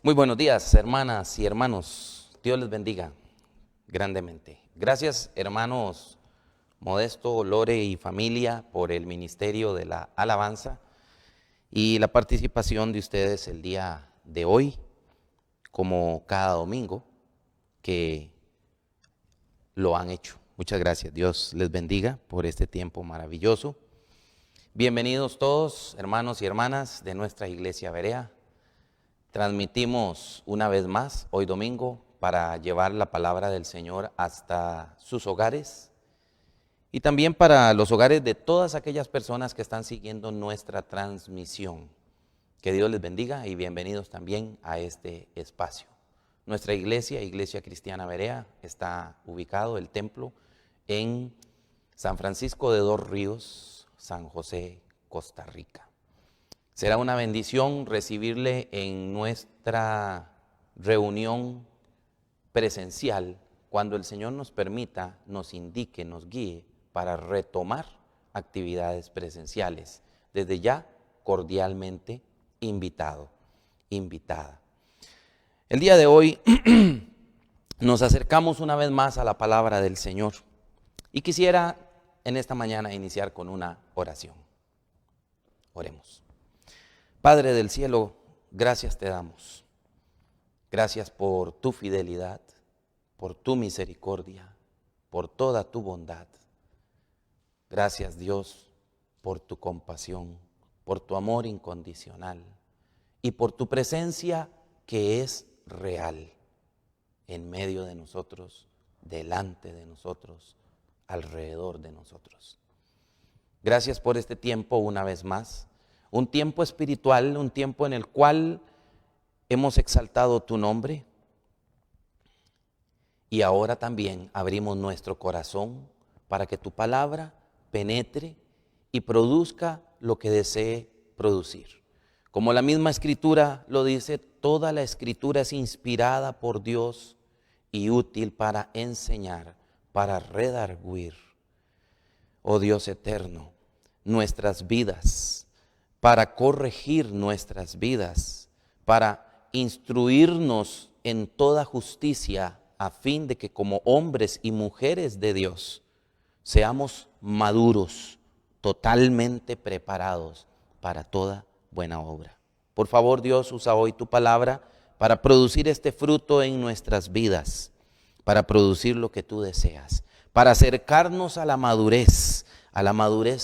Muy buenos días, hermanas y hermanos. Dios les bendiga grandemente. Gracias, hermanos Modesto, Lore y familia, por el ministerio de la alabanza y la participación de ustedes el día de hoy, como cada domingo que lo han hecho. Muchas gracias. Dios les bendiga por este tiempo maravilloso. Bienvenidos todos, hermanos y hermanas de nuestra iglesia Berea. Transmitimos una vez más, hoy domingo, para llevar la palabra del Señor hasta sus hogares y también para los hogares de todas aquellas personas que están siguiendo nuestra transmisión. Que Dios les bendiga y bienvenidos también a este espacio. Nuestra iglesia, Iglesia Cristiana Berea, está ubicado el templo en San Francisco de Dos Ríos, San José, Costa Rica. Será una bendición recibirle en nuestra reunión presencial cuando el Señor nos permita, nos indique, nos guíe para retomar actividades presenciales. Desde ya, cordialmente invitado, invitada. El día de hoy nos acercamos una vez más a la palabra del Señor y quisiera en esta mañana iniciar con una oración. Oremos. Padre del cielo, gracias te damos. Gracias por tu fidelidad, por tu misericordia, por toda tu bondad. Gracias, Dios, por tu compasión, por tu amor incondicional y por tu presencia que es real en medio de nosotros, delante de nosotros, alrededor de nosotros. Gracias por este tiempo una vez más. Un tiempo espiritual, un tiempo en el cual hemos exaltado tu nombre y ahora también abrimos nuestro corazón para que tu palabra penetre y produzca lo que desee producir. Como la misma escritura lo dice, toda la escritura es inspirada por Dios y útil para enseñar, para redarguir. Oh Dios eterno, nuestras vidas, para corregir nuestras vidas, para instruirnos en toda justicia, a fin de que como hombres y mujeres de Dios seamos maduros, totalmente preparados para toda buena obra. Por favor, Dios, usa hoy tu palabra para producir este fruto en nuestras vidas, para producir lo que tú deseas, para acercarnos a la madurez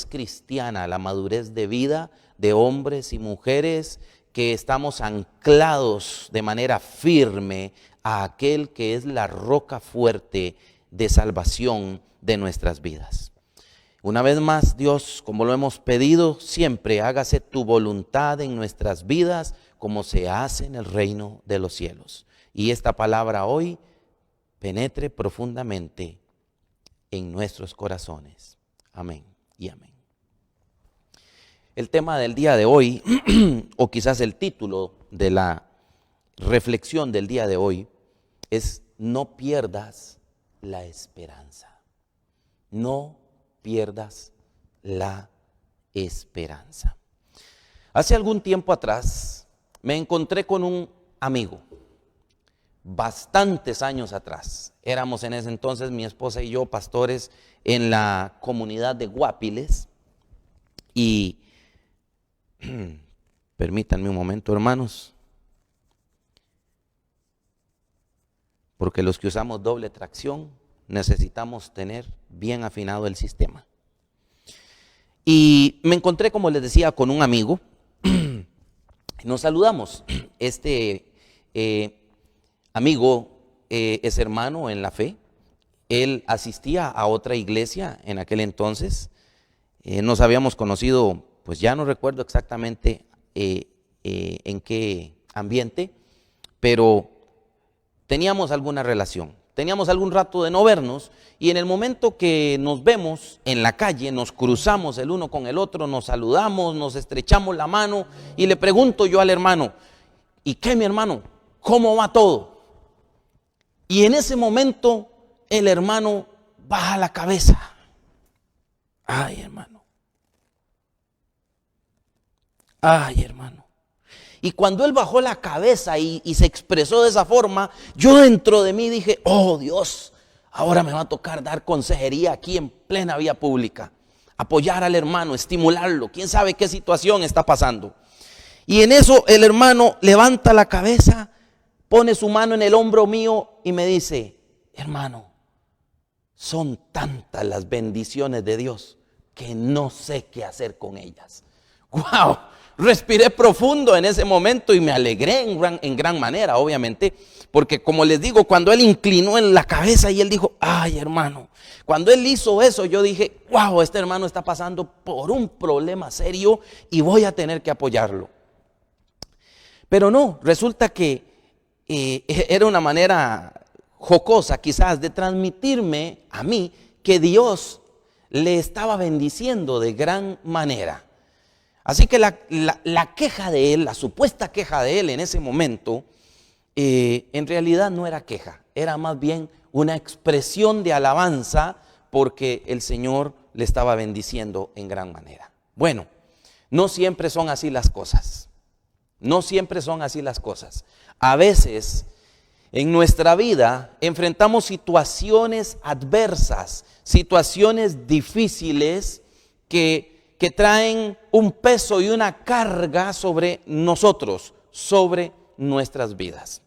cristiana, a la madurez de vida de hombres y mujeres que estamos anclados de manera firme a aquel que es la roca fuerte de salvación de nuestras vidas. Una vez más, Dios, como lo hemos pedido siempre, hágase tu voluntad en nuestras vidas como se hace en el reino de los cielos. Y esta palabra hoy penetre profundamente en nuestros corazones. Amén y amén. El tema del día de hoy, o quizás el título de la reflexión del día de hoy, es no pierdas la esperanza. No pierdas la esperanza. Hace algún tiempo atrás me encontré con un amigo, bastantes años atrás. Éramos en ese entonces, mi esposa y yo, pastores en la comunidad de Guapiles. Y permítanme un momento, hermanos, porque los que usamos doble tracción necesitamos tener bien afinado el sistema. Y me encontré, como les decía, con un amigo. Nos saludamos. Este amigo es hermano en la fe. Él asistía a otra iglesia en aquel entonces. Nos habíamos conocido, pues ya no recuerdo exactamente en qué ambiente, pero teníamos alguna relación, teníamos algún rato de no vernos, y en el momento que nos vemos en la calle, nos cruzamos el uno con el otro, nos saludamos, nos estrechamos la mano, y le pregunto yo al hermano, ¿y qué, mi hermano? ¿Cómo va todo? Y en ese momento el hermano baja la cabeza. Ay, hermano. Y cuando él bajó la cabeza y se expresó de esa forma, yo dentro de mí dije, oh Dios, ahora me va a tocar dar consejería aquí en plena vía pública, apoyar al hermano, estimularlo, quién sabe qué situación está pasando. Y en eso el hermano levanta la cabeza, pone su mano en el hombro mío y me dice, hermano, son tantas las bendiciones de Dios que no sé qué hacer con ellas. ¡Wow! Respiré profundo en ese momento y me alegré en gran manera, obviamente, porque como les digo, cuando él inclinó en la cabeza y él dijo, ay hermano, cuando él hizo eso yo dije, wow, este hermano está pasando por un problema serio y voy a tener que apoyarlo. Pero no, resulta que era una manera jocosa quizás de transmitirme a mí que Dios le estaba bendiciendo de gran manera. Así que la queja de él, la supuesta queja de él en ese momento, en realidad no era queja, era más bien una expresión de alabanza porque el Señor le estaba bendiciendo en gran manera. Bueno, no siempre son así las cosas, no siempre son así las cosas. A veces en nuestra vida enfrentamos situaciones adversas, situaciones difíciles que traen un peso y una carga sobre nosotros, sobre nuestras vidas.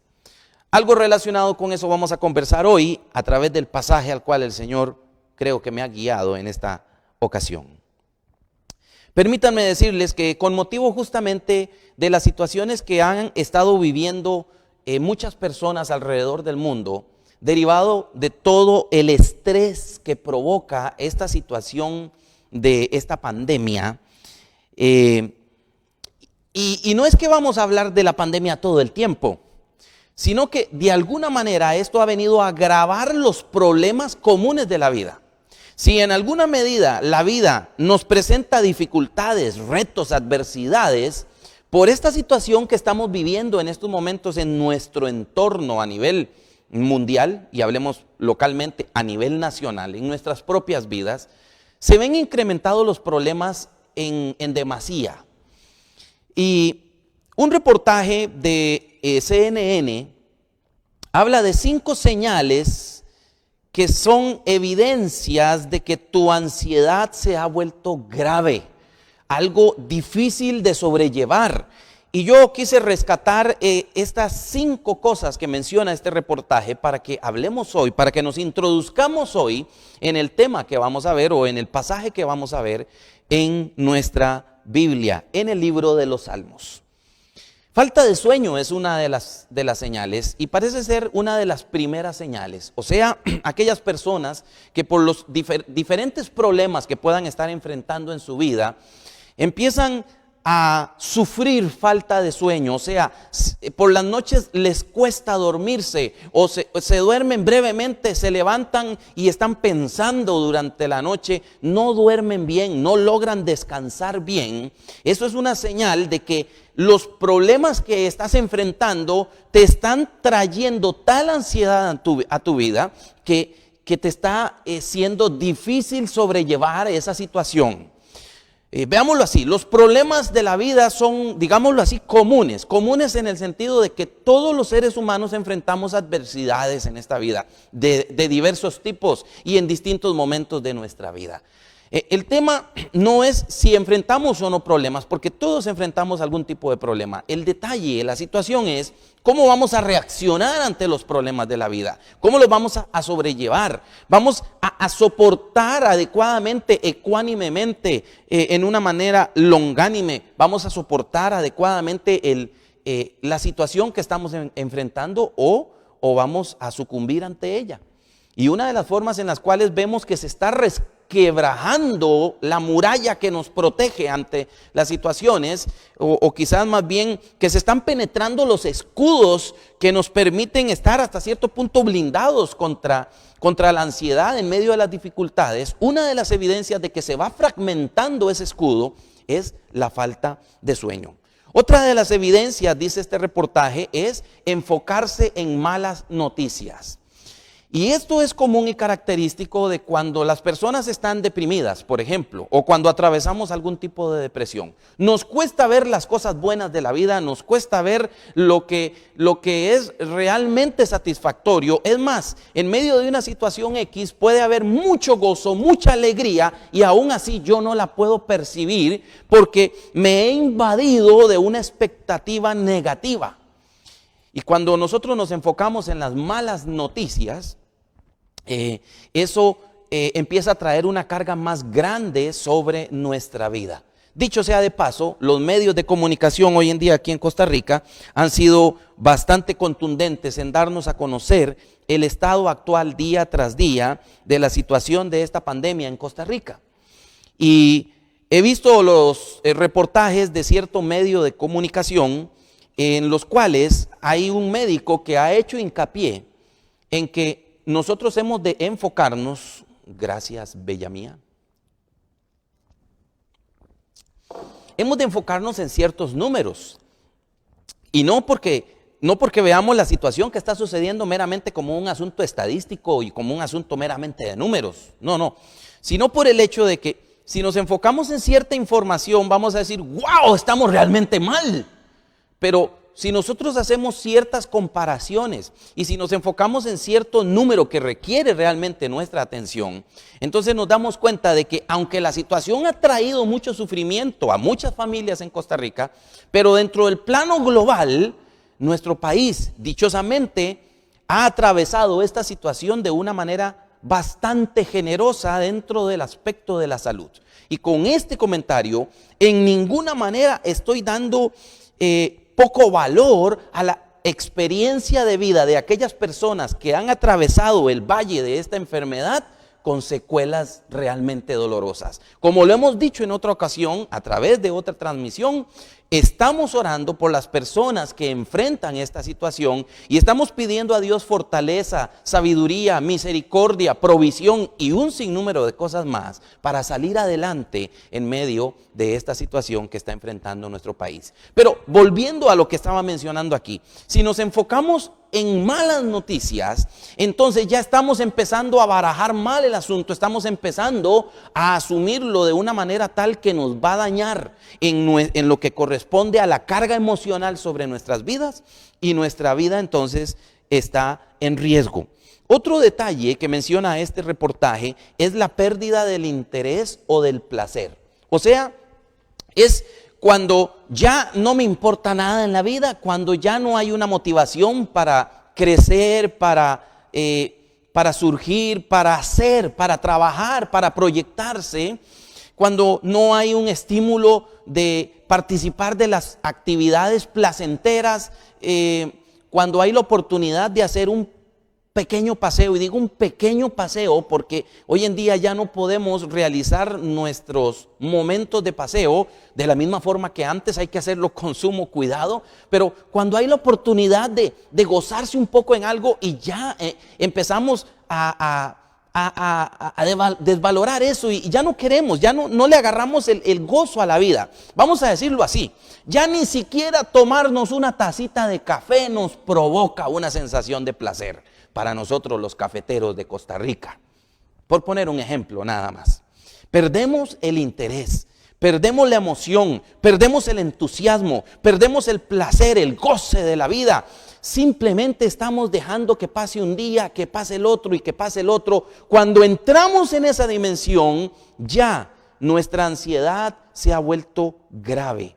Algo relacionado con eso vamos a conversar hoy a través del pasaje al cual el Señor creo que me ha guiado en esta ocasión. Permítanme decirles que con motivo justamente de las situaciones que han estado viviendo muchas personas alrededor del mundo, derivado de todo el estrés que provoca esta situación de esta pandemia, y no es que vamos a hablar de la pandemia todo el tiempo, sino que de alguna manera esto ha venido a agravar los problemas comunes de la vida. Si en alguna medida la vida nos presenta dificultades, retos, adversidades, por esta situación que estamos viviendo en estos momentos en nuestro entorno a nivel mundial, y hablemos localmente a nivel nacional, en nuestras propias vidas, se ven incrementados los problemas en demasía. Y un reportaje de CNN habla de 5 señales que son evidencias de que tu ansiedad se ha vuelto grave, algo difícil de sobrellevar. Y yo quise rescatar estas 5 cosas que menciona este reportaje para que hablemos hoy, para que nos introduzcamos hoy en el tema que vamos a ver o en el pasaje que vamos a ver en nuestra Biblia, en el libro de los Salmos. Falta de sueño es una de las señales y parece ser una de las primeras señales. O sea, aquellas personas que por los diferentes problemas que puedan estar enfrentando en su vida, empiezan a sufrir falta de sueño, o sea, por las noches les cuesta dormirse o se duermen brevemente, se levantan y están pensando durante la noche, no duermen bien, no logran descansar bien. Eso es una señal de que los problemas que estás enfrentando te están trayendo tal ansiedad a tu vida que te está siendo difícil sobrellevar esa situación. Veámoslo así, los problemas de la vida son, digámoslo así, comunes en el sentido de que todos los seres humanos enfrentamos adversidades en esta vida de diversos tipos y en distintos momentos de nuestra vida. El tema no es si enfrentamos o no problemas, porque todos enfrentamos algún tipo de problema. El detalle, la situación es cómo vamos a reaccionar ante los problemas de la vida, cómo los vamos a sobrellevar, vamos a soportar adecuadamente, ecuánimemente, en una manera longánime, vamos a soportar adecuadamente la situación que estamos enfrentando o vamos a sucumbir ante ella. Y una de las formas en las cuales vemos que se está resquebrajando la muralla que nos protege ante las situaciones, o quizás más bien que se están penetrando los escudos que nos permiten estar hasta cierto punto blindados contra la ansiedad en medio de las dificultades. Una de las evidencias de que se va fragmentando ese escudo es la falta de sueño. Otra de las evidencias, dice este reportaje, es enfocarse en malas noticias. Y esto es común y característico de cuando las personas están deprimidas, por ejemplo, o cuando atravesamos algún tipo de depresión. Nos cuesta ver las cosas buenas de la vida, nos cuesta ver lo que es realmente satisfactorio. Es más, en medio de una situación X puede haber mucho gozo, mucha alegría, y aún así yo no la puedo percibir porque me he invadido de una expectativa negativa. Y cuando nosotros nos enfocamos en las malas noticias, eso empieza a traer una carga más grande sobre nuestra vida. Dicho sea de paso, los medios de comunicación hoy en día aquí en Costa Rica han sido bastante contundentes en darnos a conocer el estado actual día tras día de la situación de esta pandemia en Costa Rica. Y he visto los reportajes de cierto medio de comunicación en los cuales hay un médico que ha hecho hincapié en que nosotros hemos de enfocarnos, gracias bella mía, hemos de enfocarnos en ciertos números, y no porque veamos la situación que está sucediendo meramente como un asunto estadístico y como un asunto meramente de números, no, sino por el hecho de que si nos enfocamos en cierta información vamos a decir, wow, estamos realmente mal. Pero si nosotros hacemos ciertas comparaciones y si nos enfocamos en cierto número que requiere realmente nuestra atención, entonces nos damos cuenta de que aunque la situación ha traído mucho sufrimiento a muchas familias en Costa Rica, pero dentro del plano global, nuestro país dichosamente ha atravesado esta situación de una manera bastante generosa dentro del aspecto de la salud. Y con este comentario, en ninguna manera estoy dando poco valor a la experiencia de vida de aquellas personas que han atravesado el valle de esta enfermedad con secuelas realmente dolorosas. Como lo hemos dicho en otra ocasión, a través de otra transmisión, estamos orando por las personas que enfrentan esta situación y estamos pidiendo a Dios fortaleza, sabiduría, misericordia, provisión y un sinnúmero de cosas más para salir adelante en medio de esta situación que está enfrentando nuestro país. Pero volviendo a lo que estaba mencionando aquí, si nos enfocamos en malas noticias, entonces ya estamos empezando a barajar mal el asunto, estamos empezando a asumirlo de una manera tal que nos va a dañar en lo que corresponde a la carga emocional sobre nuestras vidas, y nuestra vida entonces está en riesgo. Otro detalle que menciona este reportaje es la pérdida del interés o del placer. O sea, es cuando ya no me importa nada en la vida, cuando ya no hay una motivación para crecer, para surgir, para hacer, para trabajar, para proyectarse, cuando no hay un estímulo de participar de las actividades placenteras, cuando hay la oportunidad de hacer un pequeño paseo, y digo un pequeño paseo porque hoy en día ya no podemos realizar nuestros momentos de paseo de la misma forma que antes, hay que hacerlo con sumo cuidado, pero cuando hay la oportunidad de gozarse un poco en algo y ya empezamos a desvalorar eso y ya no queremos, ya no le agarramos el gozo a la vida. Vamos a decirlo así, ya ni siquiera tomarnos una tacita de café nos provoca una sensación de placer para nosotros los cafeteros de Costa Rica, por poner un ejemplo nada más. Perdemos el interés, perdemos la emoción, perdemos el entusiasmo, perdemos el placer, el goce de la vida. Simplemente estamos dejando que pase un día, que pase el otro y que pase el otro. Cuando entramos en esa dimensión, ya nuestra ansiedad se ha vuelto grave.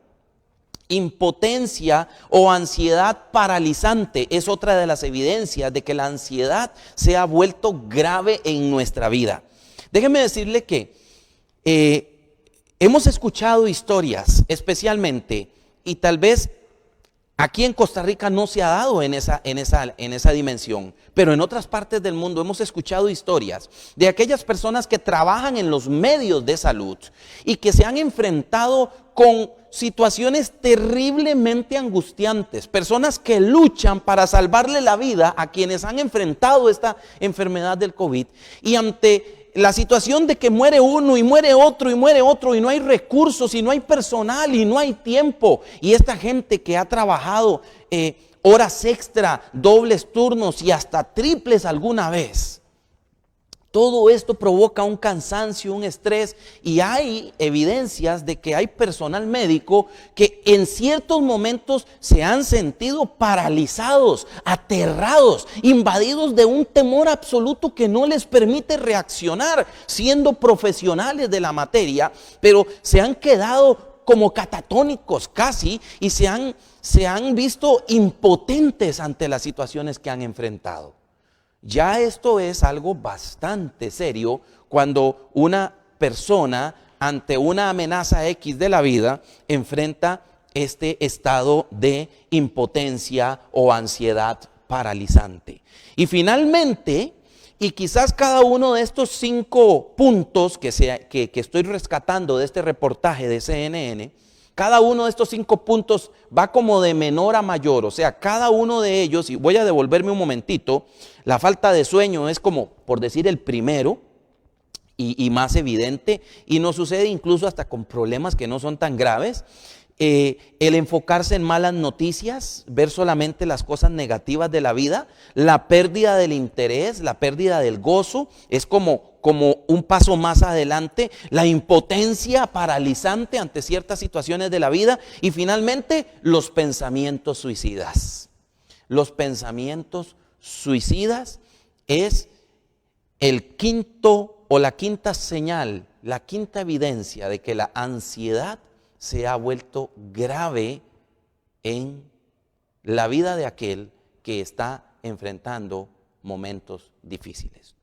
Impotencia o ansiedad paralizante es otra de las evidencias de que la ansiedad se ha vuelto grave en nuestra vida. Déjeme decirle que hemos escuchado historias, especialmente, y tal vez aquí en Costa Rica no se ha dado en esa dimensión, pero en otras partes del mundo hemos escuchado historias de aquellas personas que trabajan en los medios de salud y que se han enfrentado con situaciones terriblemente angustiantes, personas que luchan para salvarle la vida a quienes han enfrentado esta enfermedad del COVID, y ante la situación de que muere uno y muere otro y muere otro y no hay recursos y no hay personal y no hay tiempo, y esta gente que ha trabajado horas extra, dobles turnos y hasta triples alguna vez. Todo esto provoca un cansancio, un estrés, y hay evidencias de que hay personal médico que en ciertos momentos se han sentido paralizados, aterrados, invadidos de un temor absoluto que no les permite reaccionar, siendo profesionales de la materia, pero se han quedado como catatónicos casi y se han visto impotentes ante las situaciones que han enfrentado. Ya esto es algo bastante serio cuando una persona ante una amenaza X de la vida enfrenta este estado de impotencia o ansiedad paralizante. Y finalmente, y quizás cada uno de estos 5 puntos que estoy rescatando de este reportaje de CNN, cada uno de estos 5 puntos va como de menor a mayor, o sea, cada uno de ellos, y voy a devolverme un momentito, la falta de sueño es como, por decir, el primero y más evidente, y nos sucede incluso hasta con problemas que no son tan graves. El enfocarse en malas noticias, ver solamente las cosas negativas de la vida, la pérdida del interés, la pérdida del gozo, es como un paso más adelante, la impotencia paralizante ante ciertas situaciones de la vida, y finalmente los pensamientos suicidas. Los pensamientos suicidas es el quinto o la quinta señal, la quinta evidencia de que la ansiedad se ha vuelto grave en la vida de aquel que está enfrentando momentos difíciles.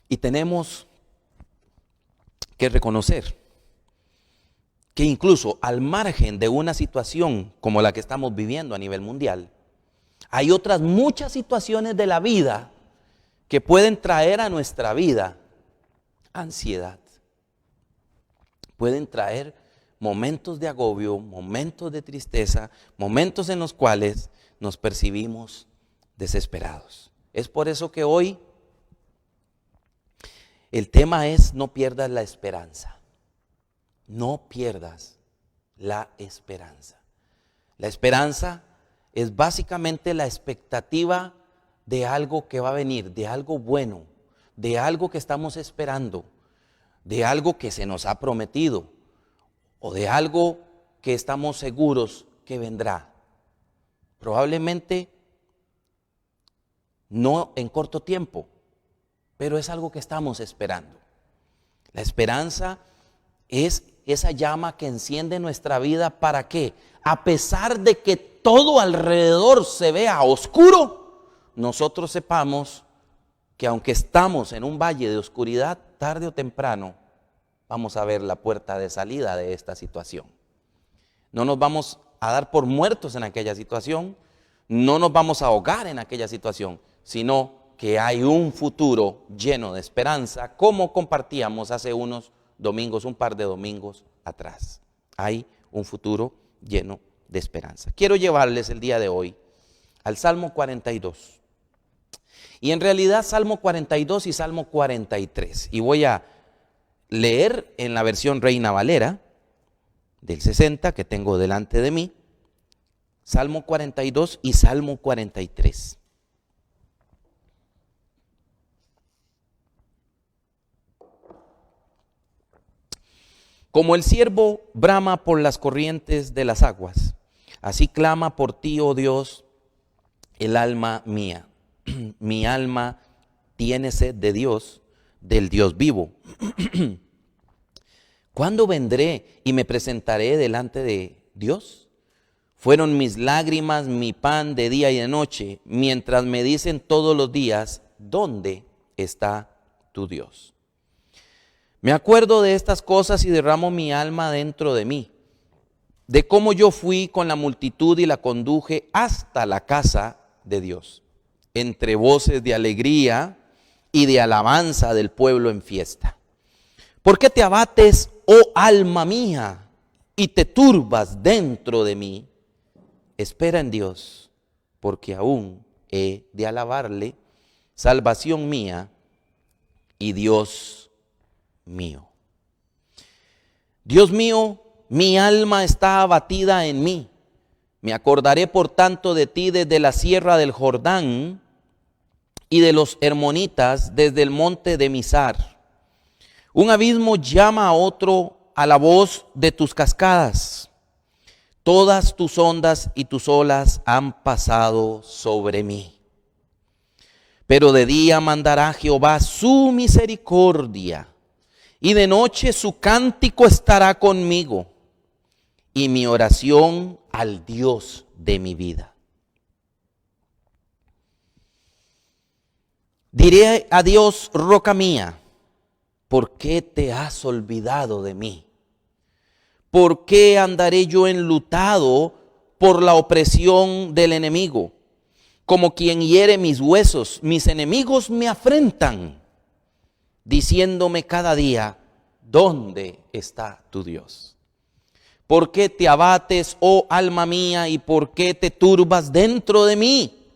Y tenemos que reconocer que incluso al margen de una situación como la que estamos viviendo a nivel mundial, hay otras muchas situaciones de la vida que pueden traer a nuestra vida ansiedad. Pueden traer momentos de agobio, momentos de tristeza, momentos en los cuales nos percibimos desesperados. Es por eso que hoy el tema es: no pierdas la esperanza. No pierdas la esperanza. La esperanza es básicamente la expectativa de algo que va a venir, de algo bueno, de algo que estamos esperando, de algo que se nos ha prometido o de algo que estamos seguros que vendrá. Probablemente no en corto tiempo, pero es algo que estamos esperando. La esperanza es esa llama que enciende nuestra vida. ¿Para qué? A pesar de que todo alrededor se vea oscuro, nosotros sepamos que aunque estamos en un valle de oscuridad, tarde o temprano vamos a ver la puerta de salida de esta situación. No nos vamos a dar por muertos en aquella situación, no nos vamos a ahogar en aquella situación, sino que hay un futuro lleno de esperanza, como compartíamos hace unos domingos, un par de domingos atrás. Hay un futuro lleno de esperanza. Quiero llevarles el día de hoy al Salmo 42. Y en realidad Salmo 42 y Salmo 43. Y voy a leer en la versión Reina Valera del 60 que tengo delante de mí. Salmo 42 y Salmo 43. Como el ciervo brama por las corrientes de las aguas, así clama por ti, oh Dios, el alma mía. Mi alma tiene sed de Dios, del Dios vivo. ¿Cuándo vendré y me presentaré delante de Dios? Fueron mis lágrimas mi pan de día y de noche, mientras me dicen todos los días: ¿dónde está tu Dios? Me acuerdo de estas cosas y derramo mi alma dentro de mí, de cómo yo fui con la multitud y la conduje hasta la casa de Dios, entre voces de alegría y de alabanza del pueblo en fiesta. ¿Por qué te abates, oh alma mía, y te turbas dentro de mí? Espera en Dios, porque aún he de alabarle, salvación mía y Dios mío. Dios mío, mi alma está abatida en mí. Me acordaré por tanto de ti desde la sierra del Jordán y de los hermonitas desde el monte de Mizar. Un abismo llama a otro a la voz de tus cascadas. Todas tus ondas y tus olas han pasado sobre mí. Pero de día mandará Jehová su misericordia, y de noche su cántico estará conmigo, y mi oración al Dios de mi vida. Diré a Dios, roca mía, ¿por qué te has olvidado de mí? ¿Por qué andaré yo enlutado por la opresión del enemigo? Como quien hiere mis huesos, mis enemigos me afrentan, diciéndome cada día, ¿dónde está tu Dios? ¿Por qué te abates, oh alma mía, y por qué te turbas dentro de mí?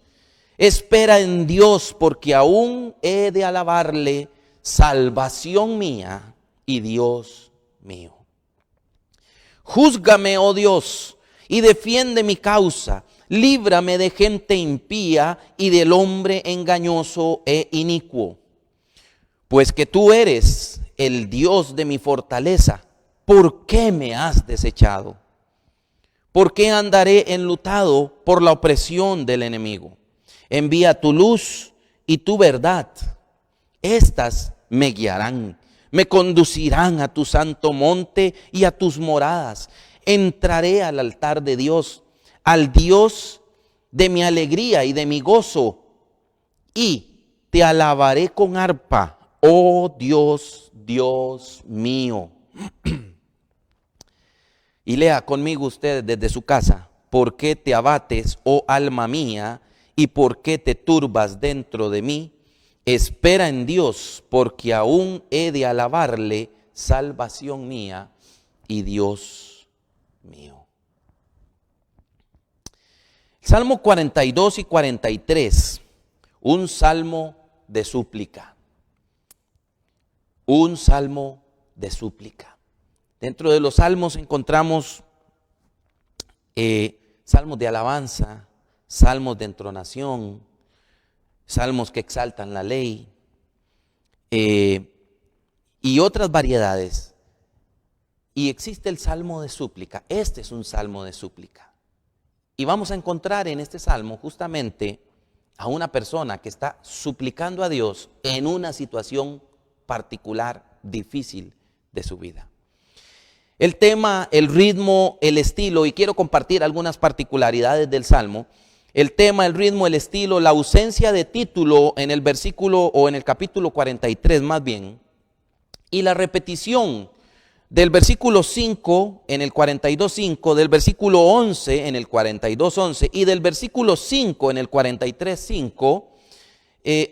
Espera en Dios, porque aún he de alabarle, salvación mía y Dios mío. Júzgame, oh Dios, y defiende mi causa. Líbrame de gente impía y del hombre engañoso e inicuo. Pues que tú eres el Dios de mi fortaleza, ¿por qué me has desechado? ¿Por qué andaré enlutado por la opresión del enemigo? Envía tu luz y tu verdad. Estas me guiarán, me conducirán a tu santo monte y a tus moradas. Entraré al altar de Dios, al Dios de mi alegría y de mi gozo, y te alabaré con arpa, oh Dios, Dios mío. Y lea conmigo usted desde su casa, ¿por qué te abates, oh alma mía, y por qué te turbas dentro de mí? Espera en Dios, porque aún he de alabarle, salvación mía y Dios mío. Salmo 42 y 43, un salmo de súplica. Un salmo de súplica. Dentro de los salmos encontramos salmos de alabanza, salmos de entonación, salmos que exaltan la ley y otras variedades. Y existe el salmo de súplica. Este es un salmo de súplica. Y vamos a encontrar en este salmo justamente a una persona que está suplicando a Dios en una situación particular, difícil de su vida. El tema, el ritmo, el estilo, y quiero compartir algunas particularidades del salmo. El tema, el ritmo, el estilo, la ausencia de título en el versículo o en el capítulo 43 más bien, y la repetición del versículo 5 en el 42:5, del versículo 11 en el 42:11 y del versículo 5 en el 43:5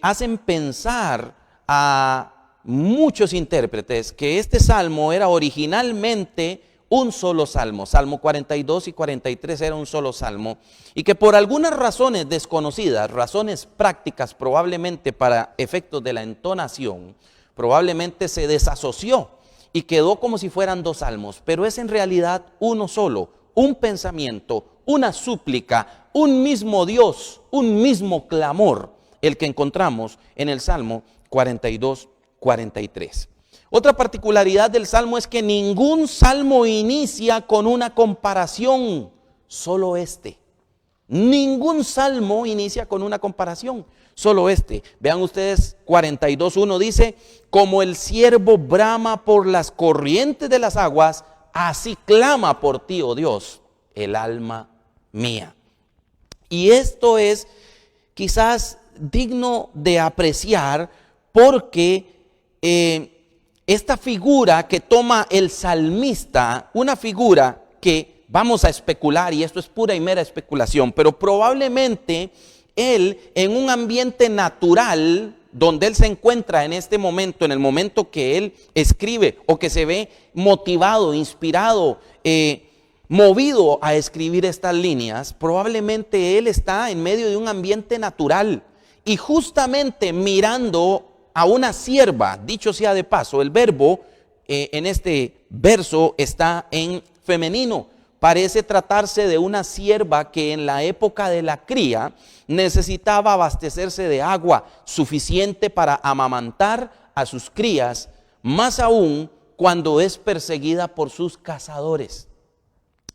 hacen pensar a muchos intérpretes que este salmo era originalmente un solo salmo. Salmo 42 y 43 era un solo salmo, y que por algunas razones desconocidas, razones prácticas probablemente para efectos de la entonación, probablemente se desasoció y quedó como si fueran dos salmos, pero es en realidad uno solo, un pensamiento, una súplica, un mismo Dios, un mismo clamor, el que encontramos en el Salmo 42-43. Otra particularidad del Salmo es que ningún salmo inicia con una comparación, solo este. Ningún salmo inicia con una comparación, solo este. Vean ustedes, 42:1 dice, como el ciervo brama por las corrientes de las aguas, así clama por ti, oh Dios, el alma mía. Y esto es quizás digno de apreciar porque esta figura que toma el salmista, una figura que vamos a especular, y esto es pura y mera especulación, pero probablemente él en un ambiente natural donde él se encuentra en este momento, en el momento que él escribe o que se ve motivado, inspirado, movido a escribir estas líneas, probablemente él está en medio de un ambiente natural y justamente mirando a una sierva, dicho sea de paso, el verbo en este verso está en femenino. Parece tratarse de una sierva que en la época de la cría necesitaba abastecerse de agua suficiente para amamantar a sus crías, más aún cuando es perseguida por sus cazadores.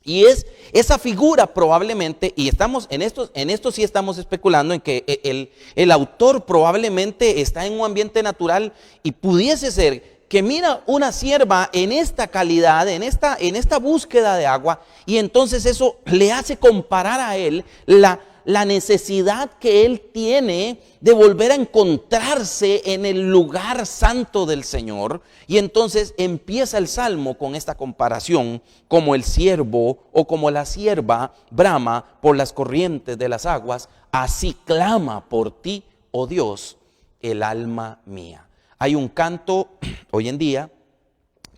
Y es esa figura probablemente, y estamos en esto sí estamos especulando en que el autor probablemente está en un ambiente natural y pudiese ser que mira una sierva en esta calidad, en esta búsqueda de agua, y entonces eso le hace comparar a él la necesidad que él tiene de volver a encontrarse en el lugar santo del Señor. Y entonces empieza el salmo con esta comparación, como el siervo o como la sierva brama por las corrientes de las aguas, así clama por ti, oh Dios, el alma mía. Hay un canto hoy en día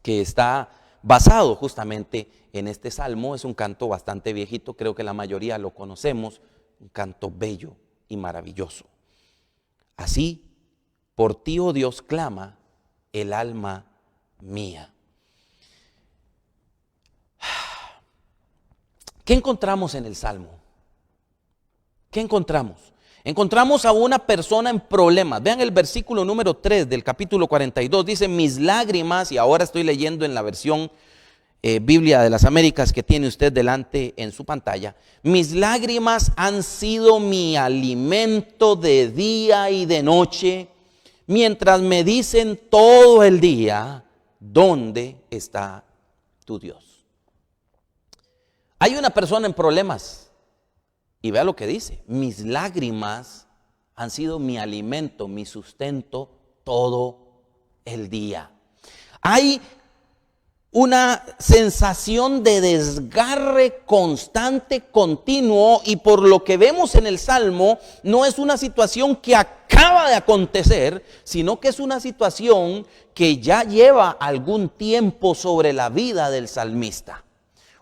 que está basado justamente en este salmo. Es un canto bastante viejito, creo que la mayoría lo conocemos, un canto bello y maravilloso. Así, por ti, oh Dios, clama el alma mía. ¿Qué encontramos en el salmo? ¿Qué encontramos? Encontramos a una persona en problemas. Vean el versículo número 3 del capítulo 42. Dice, mis lágrimas, y ahora estoy leyendo en la versión Biblia de las Américas que tiene usted delante en su pantalla. Mis lágrimas han sido mi alimento de día y de noche, mientras me dicen todo el día, ¿dónde está tu Dios? Hay una persona en problemas. Y vea lo que dice, mis lágrimas han sido mi alimento, mi sustento todo el día. Hay una sensación de desgarre constante, continuo, y por lo que vemos en el Salmo, no es una situación que acaba de acontecer, sino que es una situación que ya lleva algún tiempo sobre la vida del salmista.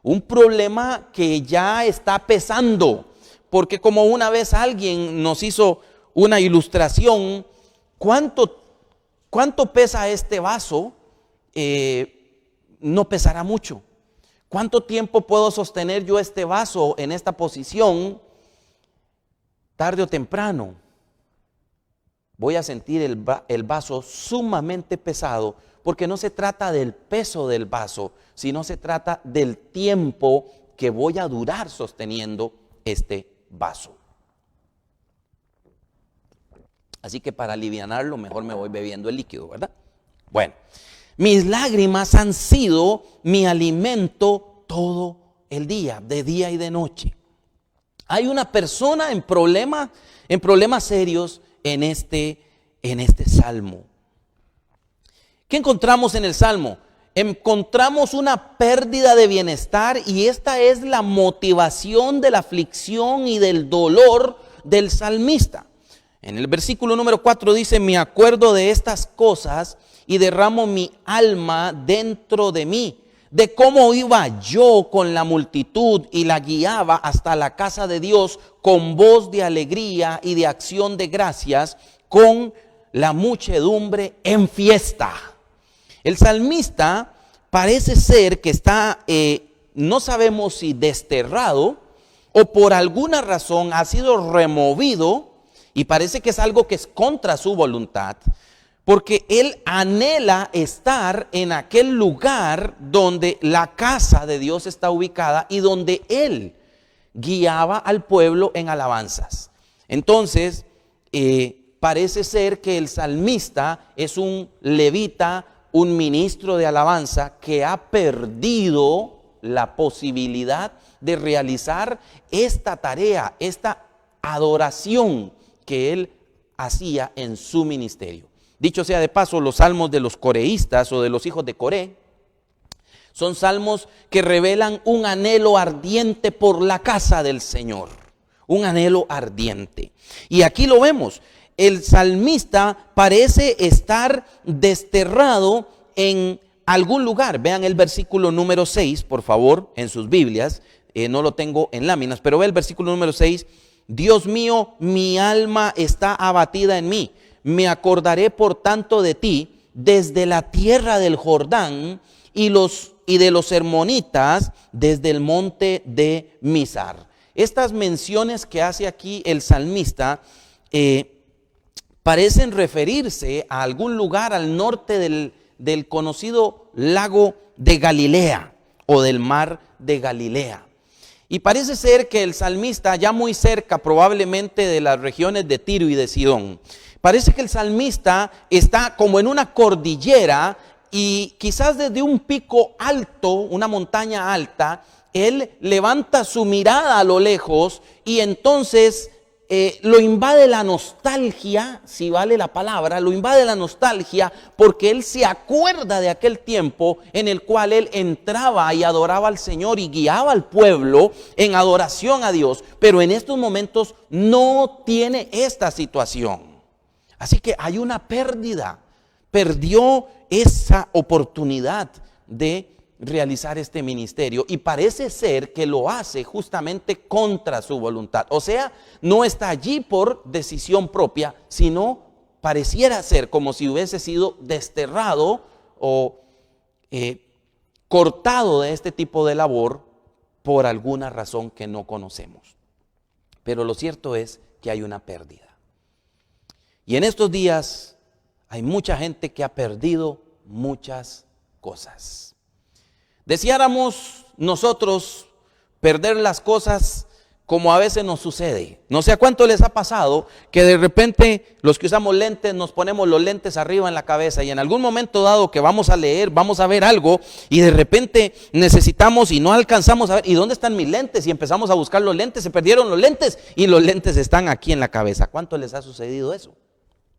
Un problema que ya está pesando. Porque como una vez alguien nos hizo una ilustración, ¿cuánto pesa este vaso? No pesará mucho. ¿Cuánto tiempo puedo sostener yo este vaso en esta posición? Tarde o temprano voy a sentir el vaso sumamente pesado, porque no se trata del peso del vaso, sino se trata del tiempo que voy a durar sosteniendo este vaso. Así que para alivianarlo, mejor me voy bebiendo el líquido, ¿verdad? Bueno, mis lágrimas han sido mi alimento todo el día, de día y de noche. Hay una persona en problemas serios en este salmo. ¿Qué encontramos en el salmo? Encontramos una pérdida de bienestar, y esta es la motivación de la aflicción y del dolor del salmista. En el versículo número 4 dice, me acuerdo de estas cosas y derramo mi alma dentro de mí, de cómo iba yo con la multitud y la guiaba hasta la casa de Dios con voz de alegría y de acción de gracias, con la muchedumbre en fiesta. El salmista parece ser que está, no sabemos si desterrado o por alguna razón ha sido removido, y parece que es algo que es contra su voluntad, porque él anhela estar en aquel lugar donde la casa de Dios está ubicada y donde él guiaba al pueblo en alabanzas. Entonces, parece ser que el salmista es un levita, un ministro de alabanza que ha perdido la posibilidad de realizar esta tarea, esta adoración que él hacía en su ministerio. Dicho sea de paso, los salmos de los coreístas o de los hijos de Coré son salmos que revelan un anhelo ardiente por la casa del Señor, un anhelo ardiente. Y aquí lo vemos. El salmista parece estar desterrado en algún lugar. Vean el versículo número 6, por favor, en sus Biblias. No lo tengo en láminas, pero ve el versículo número 6. Dios mío, mi alma está abatida en mí. Me acordaré por tanto de ti, desde la tierra del Jordán y de los hermonitas desde el monte de Mizar. Estas menciones que hace aquí el salmista parecen referirse a algún lugar al norte del conocido lago de Galilea o del mar de Galilea. Y parece ser que el salmista, ya muy cerca probablemente de las regiones de Tiro y de Sidón, parece que el salmista está como en una cordillera y quizás desde un pico alto, una montaña alta, él levanta su mirada a lo lejos y entonces lo invade la nostalgia, si vale la palabra, lo invade la nostalgia porque él se acuerda de aquel tiempo en el cual él entraba y adoraba al Señor y guiaba al pueblo en adoración a Dios, pero en estos momentos no tiene esta situación. Así que hay una pérdida, perdió esa oportunidad de realizar este ministerio y parece ser que lo hace justamente contra su voluntad. O sea, no está allí por decisión propia, sino pareciera ser como si hubiese sido desterrado o cortado de este tipo de labor por alguna razón que no conocemos. Pero lo cierto es que hay una pérdida. Y en estos días hay mucha gente que ha perdido muchas cosas. Deseáramos nosotros perder las cosas como a veces nos sucede. No sé a cuánto les ha pasado que de repente los que usamos lentes nos ponemos los lentes arriba en la cabeza y en algún momento dado que vamos a leer, vamos a ver algo y de repente necesitamos y no alcanzamos a ver, ¿y dónde están mis lentes? Y empezamos a buscar los lentes, se perdieron los lentes y los lentes están aquí en la cabeza. ¿Cuánto les ha sucedido eso?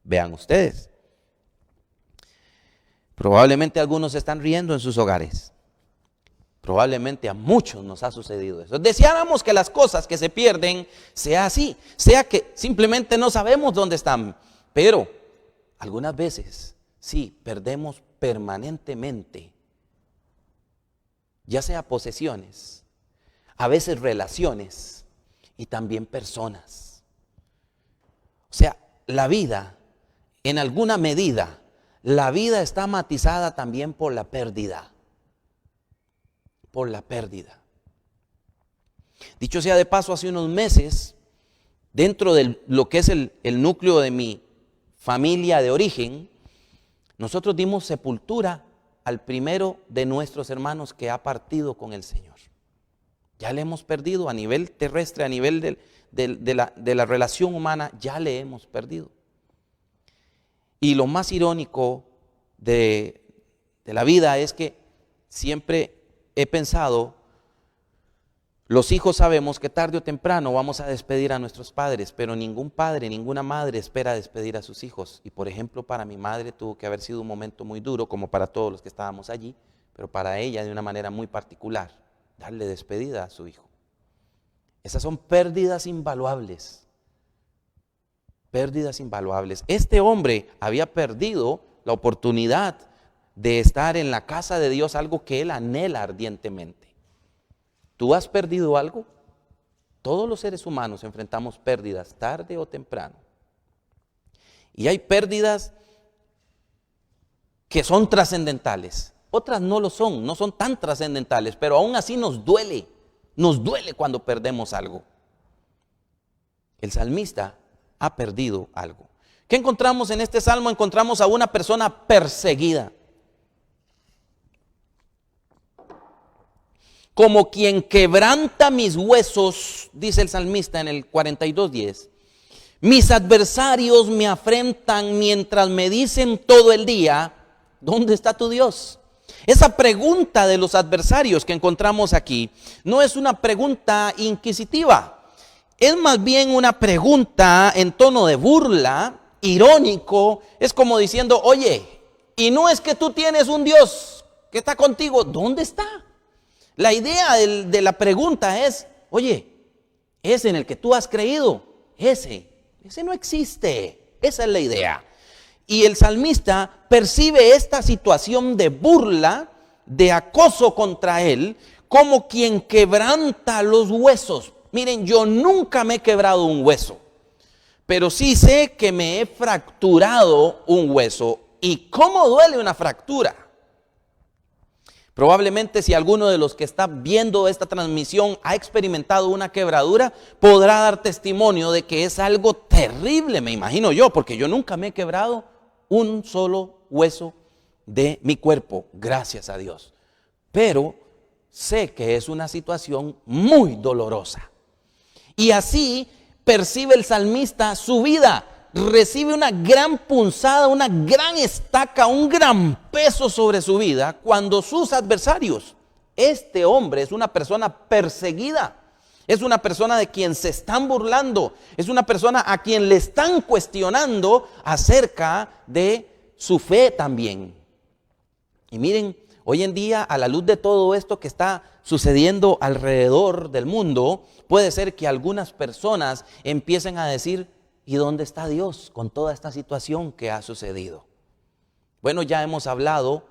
Vean ustedes. Probablemente algunos se están riendo en sus hogares. Probablemente a muchos nos ha sucedido eso. Deseáramos que las cosas que se pierden sea así, sea que simplemente no sabemos dónde están, pero algunas veces sí perdemos permanentemente, ya sea posesiones, a veces relaciones y también personas. O sea, la vida, en alguna medida, la vida está matizada también por la pérdida. Por la pérdida. Dicho sea de paso, hace unos meses, dentro de lo que es el núcleo de mi familia de origen, nosotros dimos sepultura al primero de nuestros hermanos que ha partido con el Señor. Ya le hemos perdido a nivel terrestre, a nivel de la relación humana, ya le hemos perdido. Y lo más irónico de la vida es que siempre he pensado, los hijos sabemos que tarde o temprano vamos a despedir a nuestros padres, pero ningún padre, ninguna madre espera despedir a sus hijos. Y por ejemplo, para mi madre tuvo que haber sido un momento muy duro, como para todos los que estábamos allí, pero para ella de una manera muy particular, darle despedida a su hijo. Esas son pérdidas invaluables. Pérdidas invaluables. Este hombre había perdido la oportunidad de estar en la casa de Dios, algo que él anhela ardientemente. ¿Tú has perdido algo? Todos los seres humanos enfrentamos pérdidas tarde o temprano. Y hay pérdidas que son trascendentales. Otras no lo son, no son tan trascendentales, pero aún así nos duele cuando perdemos algo. El salmista ha perdido algo. ¿Qué encontramos en este salmo? Encontramos a una persona perseguida. Como quien quebranta mis huesos, dice el salmista en el 42:10. Mis adversarios me afrentan mientras me dicen todo el día, ¿dónde está tu Dios? Esa pregunta de los adversarios que encontramos aquí no es una pregunta inquisitiva, es más bien una pregunta en tono de burla, irónico. Es como diciendo, oye, y no es que tú tienes un Dios que está contigo, ¿dónde está? La idea de la pregunta es, oye, ese en el que tú has creído, ese no existe. Esa es la idea. Y el salmista percibe esta situación de burla, de acoso contra él, como quien quebranta los huesos. Miren, yo nunca me he quebrado un hueso, pero sí sé que me he fracturado un hueso. ¿Y cómo duele una fractura? Probablemente si alguno de los que está viendo esta transmisión ha experimentado una quebradura, podrá dar testimonio de que es algo terrible, me imagino yo, porque yo nunca me he quebrado un solo hueso de mi cuerpo, gracias a Dios. Pero sé que es una situación muy dolorosa. Y así percibe el salmista su vida. Recibe una gran punzada, una gran estaca, un gran peso sobre su vida cuando sus adversarios, este hombre es una persona perseguida, es una persona de quien se están burlando, es una persona a quien le están cuestionando acerca de su fe también. Y miren, hoy en día, a la luz de todo esto que está sucediendo alrededor del mundo, puede ser que algunas personas empiecen a decir: ¿y dónde está Dios con toda esta situación que ha sucedido? Bueno, ya hemos hablado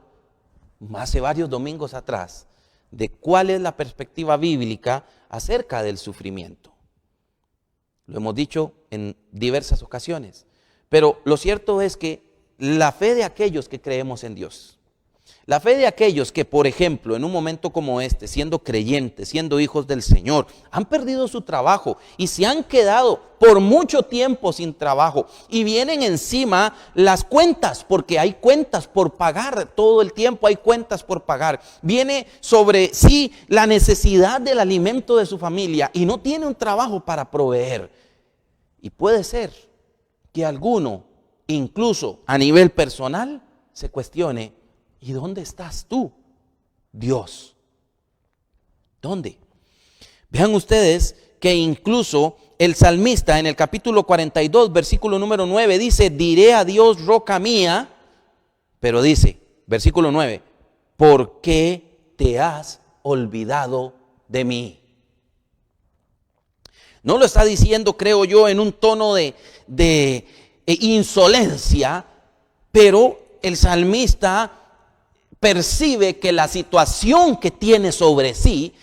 hace varios domingos atrás de cuál es la perspectiva bíblica acerca del sufrimiento. Lo hemos dicho en diversas ocasiones, pero lo cierto es que la fe de aquellos que creemos en Dios, la fe de aquellos que, por ejemplo, en un momento como este, siendo creyentes, siendo hijos del Señor, han perdido su trabajo y se han quedado por mucho tiempo sin trabajo y vienen encima las cuentas, porque hay cuentas por pagar todo el tiempo, hay cuentas por pagar. Viene sobre sí la necesidad del alimento de su familia y no tiene un trabajo para proveer. Y puede ser que alguno, incluso a nivel personal, se cuestione: ¿y dónde estás tú, Dios? ¿Dónde? Vean ustedes que incluso el salmista en el capítulo 42, versículo número 9, dice: diré a Dios, roca mía, pero dice, versículo 9, ¿por qué te has olvidado de mí? No lo está diciendo, creo yo, en un tono de insolencia, pero el salmista percibe que la situación que tiene sobre sí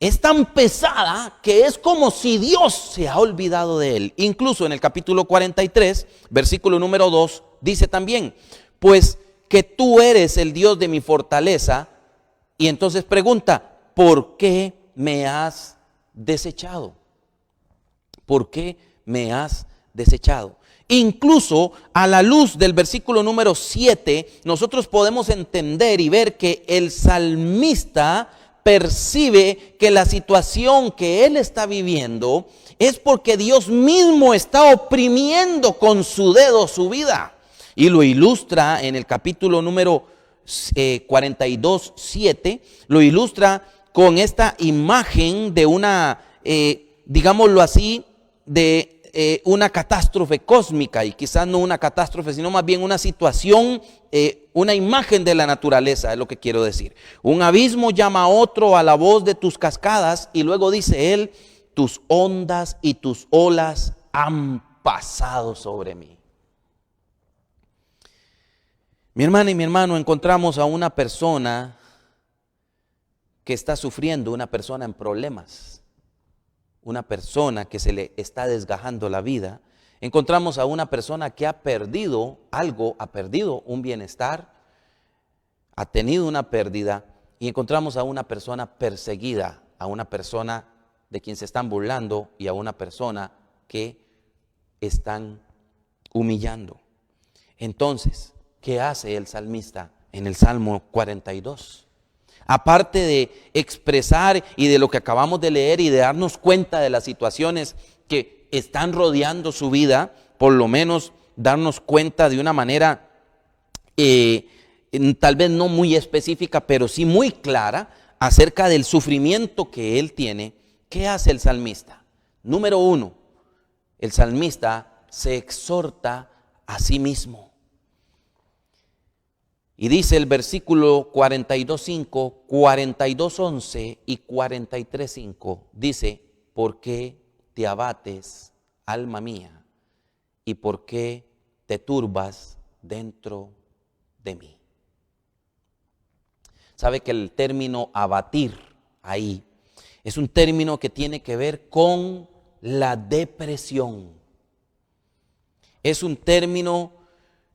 es tan pesada que es como si Dios se ha olvidado de él. Incluso en el capítulo 43, versículo número 2, dice también: pues que tú eres el Dios de mi fortaleza. Y entonces pregunta: ¿por qué me has desechado? ¿Por qué me has desechado? Incluso a la luz del versículo número 7, nosotros podemos entender y ver que el salmista percibe que la situación que él está viviendo es porque Dios mismo está oprimiendo con su dedo su vida. Y lo ilustra en el capítulo número 42, 7, lo ilustra con esta imagen de una, digámoslo así, de una catástrofe cósmica, y quizás no una catástrofe, sino más bien una situación, una imagen de la naturaleza, es lo que quiero decir. Un abismo llama a otro a la voz de tus cascadas, y luego dice él: tus ondas y tus olas han pasado sobre mí. Mi hermana y mi hermano, encontramos a una persona que está sufriendo, una persona en problemas, una persona que se le está desgajando la vida. Encontramos a una persona que ha perdido algo, ha perdido un bienestar, ha tenido una pérdida, y encontramos a una persona perseguida, a una persona de quien se están burlando y a una persona que están humillando. Entonces, ¿qué hace el salmista en el Salmo 42? Aparte de expresar y de lo que acabamos de leer y de darnos cuenta de las situaciones que están rodeando su vida, por lo menos darnos cuenta de una manera tal vez no muy específica, pero sí muy clara acerca del sufrimiento que él tiene. ¿Qué hace el salmista? Número 1, el salmista se exhorta a sí mismo. Y dice el versículo 42.5, 42.11 y 43.5, dice: ¿por qué te abates, alma mía? ¿Y por qué te turbas dentro de mí? Sabe que el término abatir ahí es un término que tiene que ver con la depresión. Es un término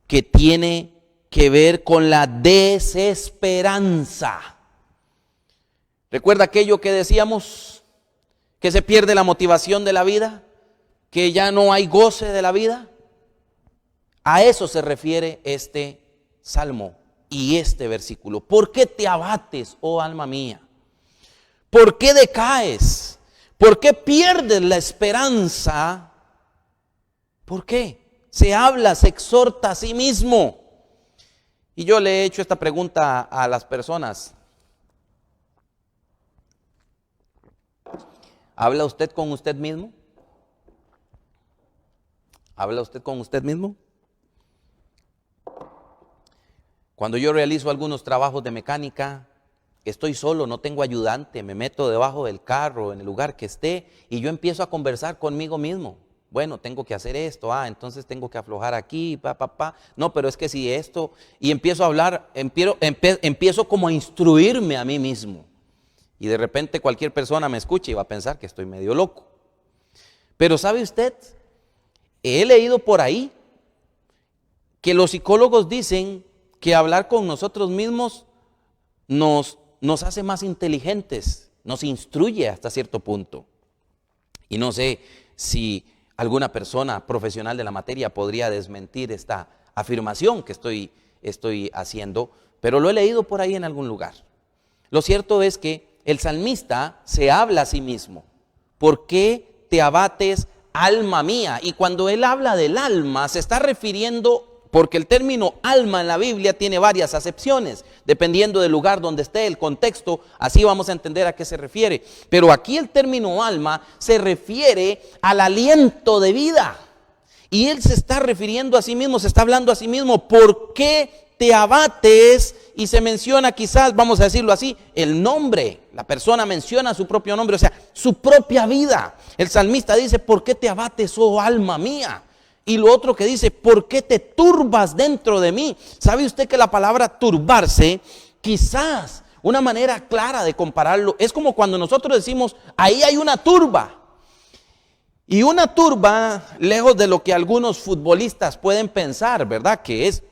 que tiene que ver con la desesperanza. ¿Recuerda aquello que decíamos? Que se pierde la motivación de la vida, que ya no hay goce de la vida. A eso se refiere este salmo y este versículo. ¿Por qué te abates, oh alma mía? ¿Por qué decaes? ¿Por qué pierdes la esperanza? ¿Por qué? Se habla, se exhorta a sí mismo. Y yo le he hecho esta pregunta a las personas. ¿Habla usted con usted mismo? ¿Habla usted con usted mismo? Cuando yo realizo algunos trabajos de mecánica, estoy solo, no tengo ayudante, me meto debajo del carro, en el lugar que esté, y yo empiezo a conversar conmigo mismo. Bueno, tengo que hacer esto, entonces tengo que aflojar aquí, no, pero es que si esto, y empiezo a hablar, empiezo como a instruirme a mí mismo. Y de repente cualquier persona me escucha y va a pensar que estoy medio loco. Pero ¿sabe usted? He leído por ahí que los psicólogos dicen que hablar con nosotros mismos nos hace más inteligentes, nos instruye hasta cierto punto. Y no sé si alguna persona profesional de la materia podría desmentir esta afirmación que estoy haciendo, pero lo he leído por ahí en algún lugar. Lo cierto es que el salmista se habla a sí mismo. ¿Por qué te abates, alma mía? Y cuando él habla del alma, se está refiriendo, porque el término alma en la Biblia tiene varias acepciones, dependiendo del lugar donde esté, el contexto, así vamos a entender a qué se refiere. Pero aquí el término alma se refiere al aliento de vida. Y él se está refiriendo a sí mismo, se está hablando a sí mismo. ¿Por qué te abates? Y se menciona quizás, vamos a decirlo así, el nombre. La persona menciona su propio nombre, o sea, su propia vida. El salmista dice, ¿por qué te abates, oh alma mía? Y lo otro que dice, ¿por qué te turbas dentro de mí? ¿Sabe usted que la palabra turbarse, quizás una manera clara de compararlo, es como cuando nosotros decimos, ahí hay una turba? Y una turba, lejos de lo que algunos futbolistas pueden pensar, ¿verdad? Que es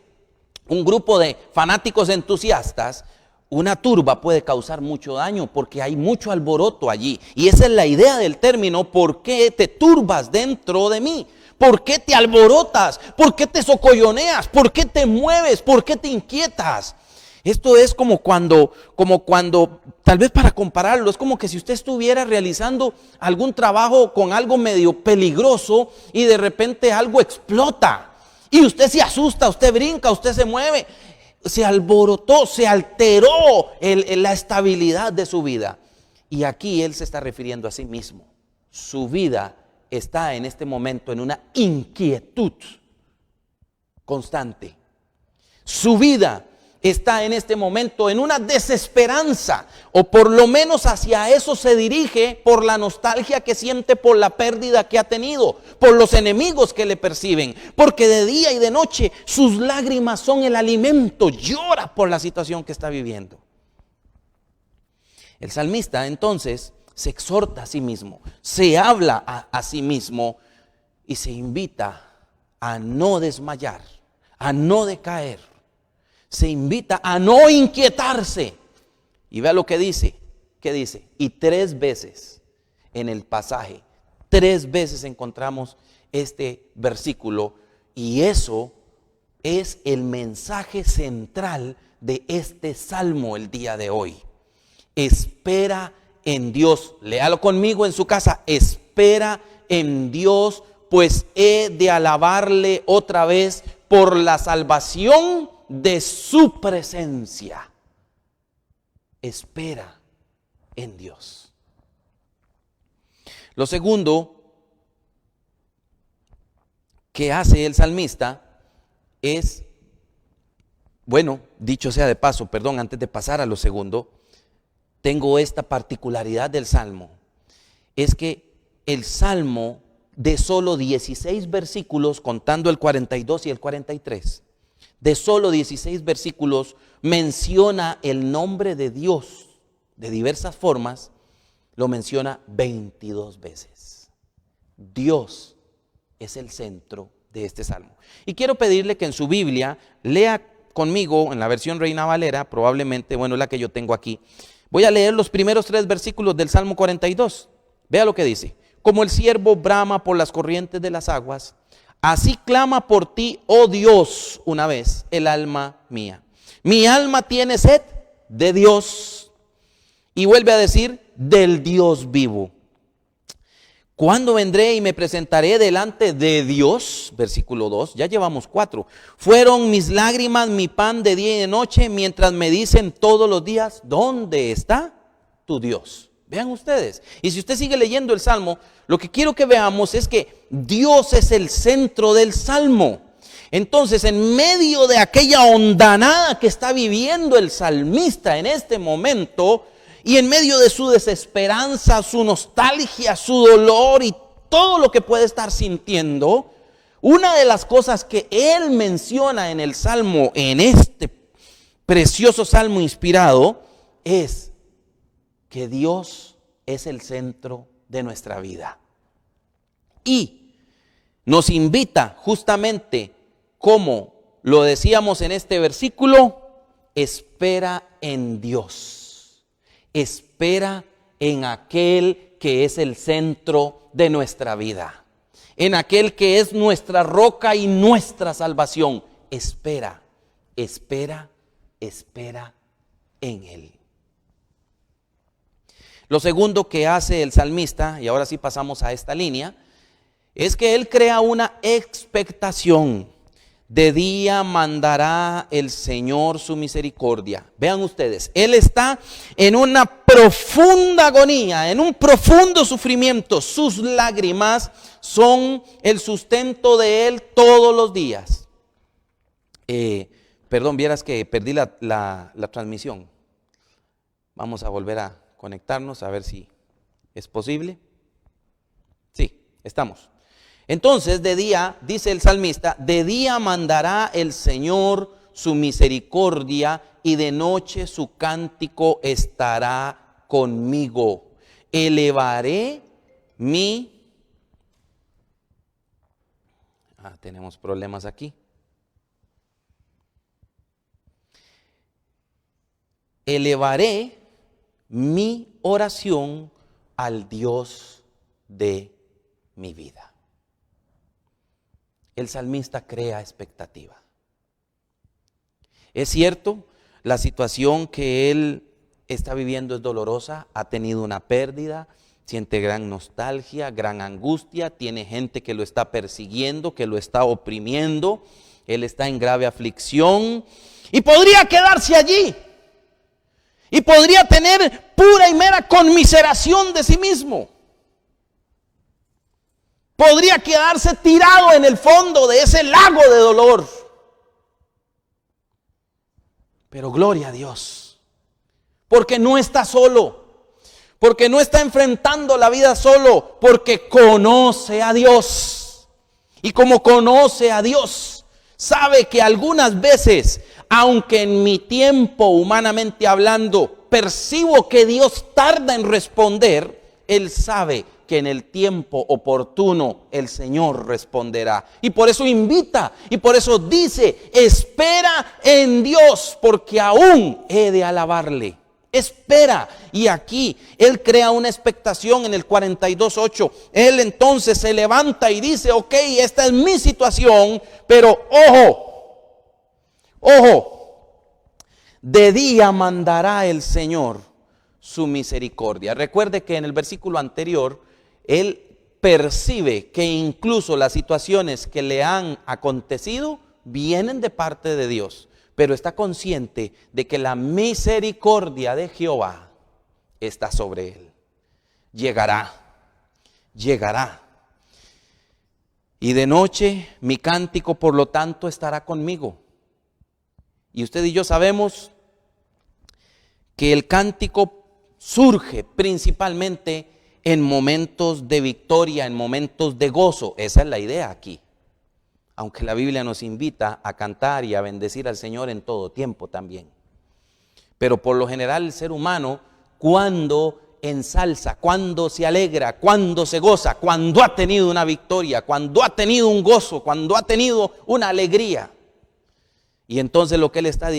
un grupo de fanáticos entusiastas. Una turba puede causar mucho daño porque hay mucho alboroto allí. Y esa es la idea del término, ¿por qué te turbas dentro de mí? ¿Por qué te alborotas? ¿Por qué te socolloneas? ¿Por qué te mueves? ¿Por qué te inquietas? Esto es como cuando, tal vez para compararlo, es como que si usted estuviera realizando algún trabajo con algo medio peligroso y de repente algo explota. Y usted se asusta, usted brinca, usted se mueve, se alborotó, se alteró la estabilidad de su vida. Y aquí él se está refiriendo a sí mismo. Su vida está en este momento en una inquietud constante. Su vida está en este momento en una desesperanza, o por lo menos hacia eso se dirige por la nostalgia que siente por la pérdida que ha tenido, por los enemigos que le perciben, porque de día y de noche sus lágrimas son el alimento, llora por la situación que está viviendo. El salmista entonces se exhorta a sí mismo, se habla a sí mismo y se invita a no desmayar, a no decaer. Se invita a no inquietarse. Y vea lo que dice. ¿Qué dice? Y 3 veces en el pasaje, 3 veces encontramos este versículo. Y eso es el mensaje central de este salmo el día de hoy. Espera en Dios. Léalo conmigo en su casa. Espera en Dios, pues he de alabarle otra vez por la salvación de su presencia. Espera en Dios. Lo segundo que hace el salmista es, bueno, dicho sea de paso, perdón, antes de pasar a lo segundo, tengo esta particularidad del salmo, es que el salmo de solo 16 versículos, contando el 42 y el 43, de solo 16 versículos, menciona el nombre de Dios de diversas formas, lo menciona 22 veces. Dios es el centro de este salmo. Y quiero pedirle que en su Biblia lea conmigo en la versión Reina Valera, probablemente, bueno, es la que yo tengo aquí. Voy a leer los primeros 3 versículos del Salmo 42. Vea lo que dice. Como el ciervo brama por las corrientes de las aguas, así clama por ti, oh Dios, una vez, el alma mía. Mi alma tiene sed de Dios. Y vuelve a decir, del Dios vivo. ¿Cuándo vendré y me presentaré delante de Dios? Versículo 2, ya llevamos 4. Fueron mis lágrimas mi pan de día y de noche, mientras me dicen todos los días, ¿dónde está tu Dios? Vean ustedes. Y si usted sigue leyendo el Salmo, lo que quiero que veamos es que Dios es el centro del Salmo. Entonces, en medio de aquella hondanada que está viviendo el salmista en este momento, y en medio de su desesperanza, su nostalgia, su dolor y todo lo que puede estar sintiendo, una de las cosas que él menciona en el Salmo, en este precioso Salmo inspirado, es que Dios es el centro de nuestra vida. Y nos invita justamente, como lo decíamos en este versículo, espera en Dios. Espera en aquel que es el centro de nuestra vida, en aquel que es nuestra roca y nuestra salvación. Espera, espera, espera en Él. Lo segundo que hace el salmista, y ahora sí pasamos a esta línea, es que él crea una expectación. De día mandará el Señor su misericordia. Vean ustedes, él está en una profunda agonía, en un profundo sufrimiento. Sus lágrimas son el sustento de él todos los días. Perdón, vieras que perdí la transmisión. Vamos a volver a conectarnos a ver si es posible. Sí, estamos. Entonces, de día, dice el salmista, de día mandará el Señor su misericordia y de noche su cántico estará conmigo. Elevaré mi... tenemos problemas aquí. Elevaré mi oración al Dios de mi vida. El salmista crea expectativa. Es cierto, la situación que él está viviendo es dolorosa, ha tenido una pérdida, siente gran nostalgia, gran angustia, tiene gente que lo está persiguiendo, que lo está oprimiendo, él está en grave aflicción y podría quedarse allí y podría tener pura y mera conmiseración de sí mismo. Podría quedarse tirado en el fondo de ese lago de dolor. Pero gloria a Dios, porque no está solo, porque no está enfrentando la vida solo, porque conoce a Dios. Y como conoce a Dios, sabe que algunas veces, aunque en mi tiempo, humanamente hablando, percibo que Dios tarda en responder, Él sabe que en el tiempo oportuno el Señor responderá. Y por eso invita, y por eso dice, espera en Dios, porque aún he de alabarle. Espera. Y aquí Él crea una expectación en el 42:8. Él entonces se levanta y dice, ok, esta es mi situación, pero ojo, de día mandará el Señor su misericordia. Recuerde que en el versículo anterior, él percibe que incluso las situaciones que le han acontecido vienen de parte de Dios, pero está consciente de que la misericordia de Jehová está sobre él. Llegará. Y de noche mi cántico, por lo tanto, estará conmigo. Y usted y yo sabemos que el cántico surge principalmente en momentos de victoria, en momentos de gozo. Esa es la idea aquí. Aunque la Biblia nos invita a cantar y a bendecir al Señor en todo tiempo también. Pero por lo general el ser humano, cuando ensalza, cuando se alegra, cuando se goza, cuando ha tenido una victoria, cuando ha tenido un gozo, cuando ha tenido una alegría, Y entonces lo que él está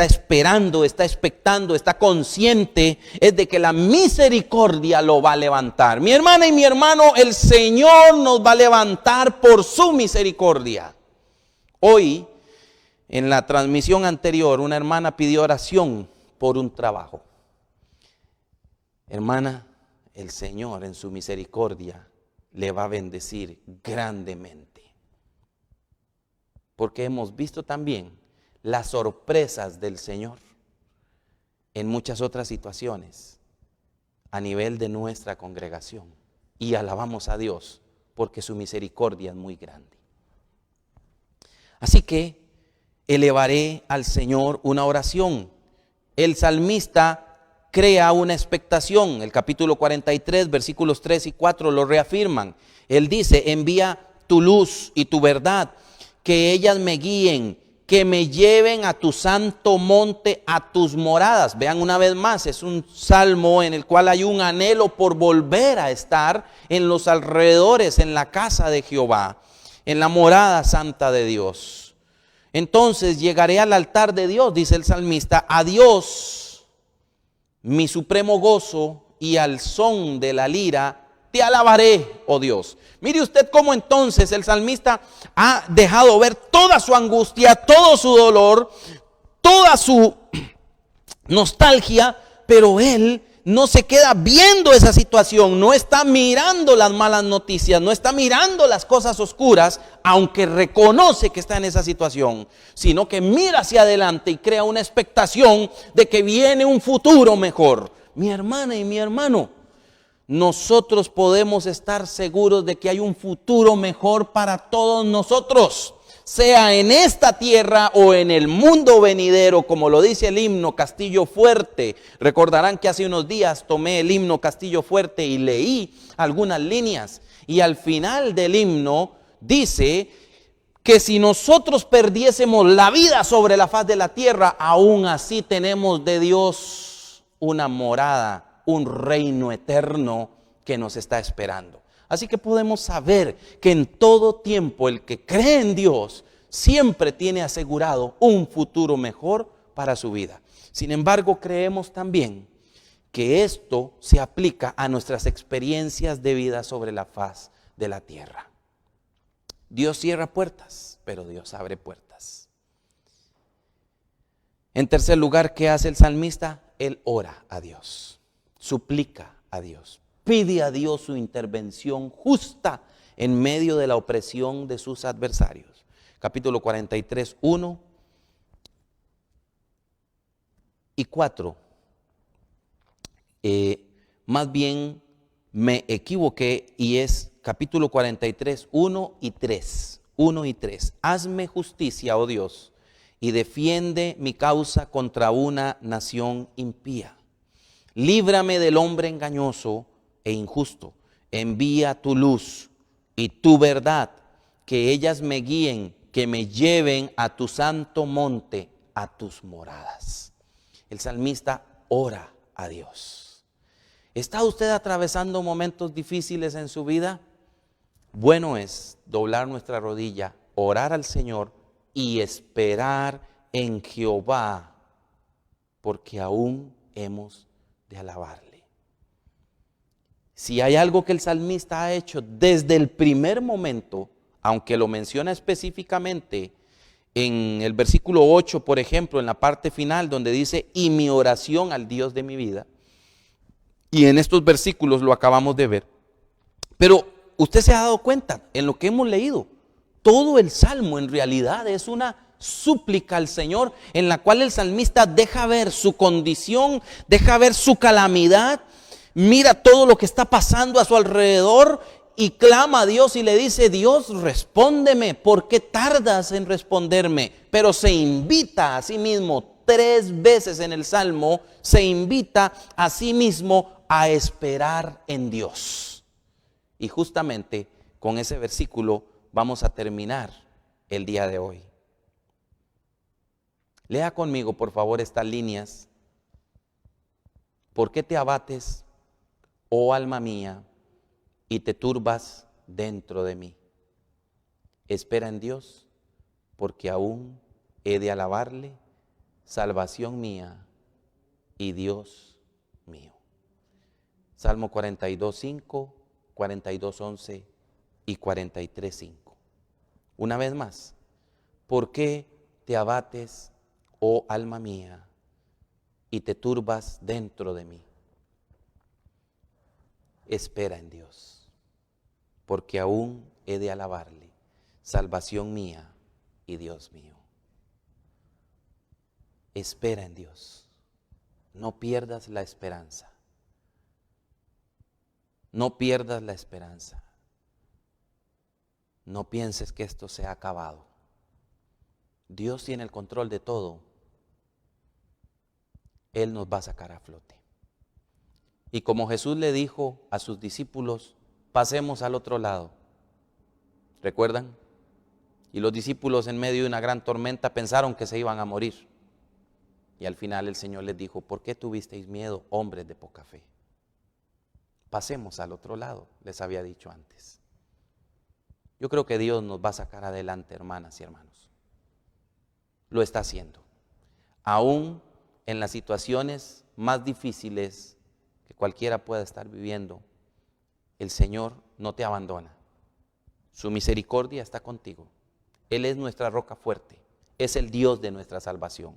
esperando, está expectando, está consciente es de que la misericordia lo va a levantar. Mi hermana y mi hermano, el Señor nos va a levantar por su misericordia. Hoy, en la transmisión anterior, una hermana pidió oración por un trabajo. Hermana, el Señor en su misericordia le va a bendecir grandemente. Porque hemos visto también las sorpresas del Señor en muchas otras situaciones a nivel de nuestra congregación. Y alabamos a Dios porque su misericordia es muy grande. Así que elevaré al Señor una oración. El salmista crea una expectación. El capítulo 43, versículos 3 y 4 lo reafirman. Él dice: envía tu luz y tu verdad, que ellas me guíen, que me lleven a tu santo monte, a tus moradas. Vean una vez más, es un salmo en el cual hay un anhelo por volver a estar en los alrededores, en la casa de Jehová, en la morada santa de Dios. Entonces llegaré al altar de Dios, dice el salmista, a Dios, mi supremo gozo, y al son de la lira te alabaré, oh Dios. Mire usted cómo entonces el salmista ha dejado ver toda su angustia, todo su dolor, toda su nostalgia, pero él no se queda viendo esa situación, no está mirando las malas noticias, no está mirando las cosas oscuras, aunque reconoce que está en esa situación, sino que mira hacia adelante y crea una expectación de que viene un futuro mejor. Mi hermana y mi hermano, nosotros podemos estar seguros de que hay un futuro mejor para todos nosotros, sea en esta tierra o en el mundo venidero, como lo dice el himno Castillo Fuerte. Recordarán que hace unos días tomé el himno Castillo Fuerte y leí algunas líneas, y al final del himno dice que si nosotros perdiésemos la vida sobre la faz de la tierra, aún así tenemos de Dios una morada, un reino eterno que nos está esperando. Así que podemos saber que en todo tiempo el que cree en Dios siempre tiene asegurado un futuro mejor para su vida. Sin embargo, creemos también que esto se aplica a nuestras experiencias de vida sobre la faz de la tierra. Dios cierra puertas, pero Dios abre puertas. En tercer lugar, ¿qué hace el salmista? Él ora a Dios. Suplica a Dios, pide a Dios su intervención justa en medio de la opresión de sus adversarios. Capítulo 43, 1 y 4. Más bien me equivoqué y es capítulo 43, 1 y 3. 1 y 3. Hazme justicia, oh Dios, y defiende mi causa contra una nación impía. Líbrame del hombre engañoso e injusto. Envía tu luz y tu verdad, que ellas me guíen, que me lleven a tu santo monte, a tus moradas. El salmista ora a Dios. ¿Está usted atravesando momentos difíciles en su vida? Bueno es doblar nuestra rodilla, orar al Señor y esperar en Jehová, porque aún hemos de alabarle. Si hay algo que el salmista ha hecho desde el primer momento, aunque lo menciona específicamente en el versículo 8, por ejemplo, en la parte final donde dice, y mi oración al Dios de mi vida, y en estos versículos lo acabamos de ver, pero usted se ha dado cuenta en lo que hemos leído, todo el salmo en realidad es una súplica al Señor, en la cual el salmista deja ver su condición, deja ver su calamidad, mira todo lo que está pasando a su alrededor y clama a Dios y le dice: Dios, respóndeme, ¿por qué tardas en responderme? Pero se invita a sí mismo, 3 veces en el salmo se invita a sí mismo a esperar en Dios. Y justamente con ese versículo vamos a terminar el día de hoy. Lea conmigo, por favor, estas líneas. ¿Por qué te abates, oh alma mía, y te turbas dentro de mí? Espera en Dios, porque aún he de alabarle, salvación mía y Dios mío. Salmo 42:5, 42:11 y 43:5. Una vez más, ¿por qué te abates, oh alma mía, y te turbas dentro de mí? Espera en Dios, porque aún he de alabarle, salvación mía y Dios mío. Espera en Dios, no pierdas la esperanza, no pierdas la esperanza, no pienses que esto se ha acabado. Dios tiene el control de todo, Él nos va a sacar a flote. Y como Jesús le dijo a sus discípulos, pasemos al otro lado. ¿Recuerdan? Y los discípulos en medio de una gran tormenta pensaron que se iban a morir. Y al final el Señor les dijo, ¿por qué tuvisteis miedo, hombres de poca fe? Pasemos al otro lado, les había dicho antes. Yo creo que Dios nos va a sacar adelante, hermanas y hermanos. Lo está haciendo. Aún en las situaciones más difíciles que cualquiera pueda estar viviendo, el Señor no te abandona. Su misericordia está contigo. Él es nuestra roca fuerte, es el Dios de nuestra salvación.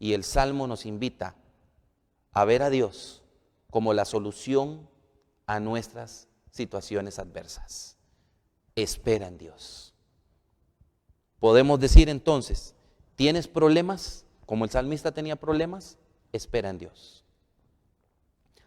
Y el Salmo nos invita a ver a Dios como la solución a nuestras situaciones adversas. Espera en Dios. Podemos decir entonces, ¿tienes problemas? Como el salmista tenía problemas, espera en Dios.